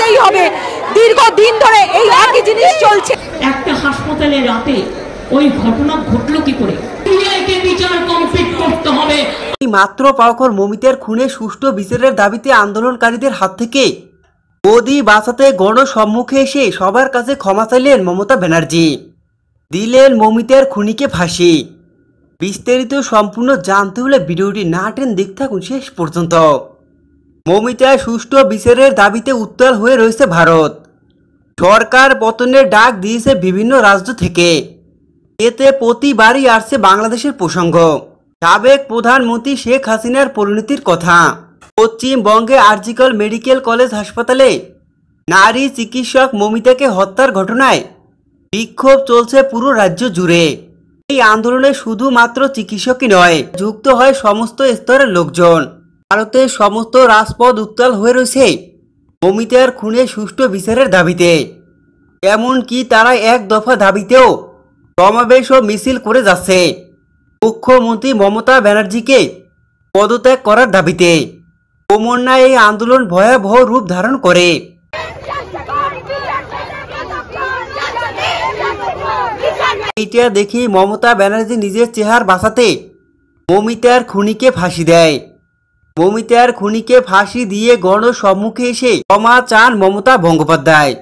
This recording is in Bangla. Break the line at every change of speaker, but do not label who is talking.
করতেই হবে। দীর্ঘদিন ধরে এই একই জিনিস চলছে।
একটা হাসপাতালে রাতে ওই ঘটনা ঘটলো কি করে? বিচার কমপ্লিট করতে হবে।
মাত্র পাওয়ার মমিতার খুনে সুষ্ঠু বিচারের দাবিতে আন্দোলনকারীদের হাত থেকে মোদি বাঁচাতে গণসম্মুখে এসে সবার কাছে ক্ষমা চাইলেন মমতা ব্যানার্জি, দিলেন মমিতার খুনিকে ফাঁসি। বিস্তারিত সম্পূর্ণ জানতে হলে ভিডিওটি না টেনে দেখতে থাকুন শেষ পর্যন্ত। মমিতার সুষ্ঠু বিচারের দাবিতে উত্তাল হয়ে রয়েছে ভারত। সরকার পতনের ডাক দিয়েছে বিভিন্ন রাজ্য থেকে। এতে প্রতিবারই আসছে বাংলাদেশের প্রসঙ্গ। সাবেক প্রধানমন্ত্রী শেখ হাসিনার পরিণতির কথা। পশ্চিমবঙ্গে আরজিকর মেডিকেল কলেজ হাসপাতালে নারী চিকিৎসক মমিতাকে হত্যার ঘটনায় বিক্ষোভ চলছে পুরো রাজ্য জুড়ে। এই আন্দোলনে শুধুমাত্র চিকিৎসকই নয়, যুক্ত হয় সমস্ত স্তরের লোকজন। ভারতের সমস্ত রাজপথ উত্তাল হয়ে রয়েছে মমিতার খুনে সুষ্ঠু বিচারের দাবিতে। এমনকি তারা এক দফা দাবিতেও সমাবেশ ও মিছিল করে যাচ্ছে মুখ্যমন্ত্রী মমতা ব্যানার্জিকে পদত্যাগ করার দাবিতে। ক্রমান্বয়ে এই আন্দোলন ভয়াবহ রূপ ধারণ করে। এইটা দেখি মমতা ব্যানার্জি নিজের চেহারা বাঁচাতে মমিতার খুনিকে ফাঁসি দেয়। মমিতার খুনিকে ফাঁসি দিয়ে গণসম্মুখে এসে ক্ষমা চান মমতা বন্দ্যোপাধ্যায়।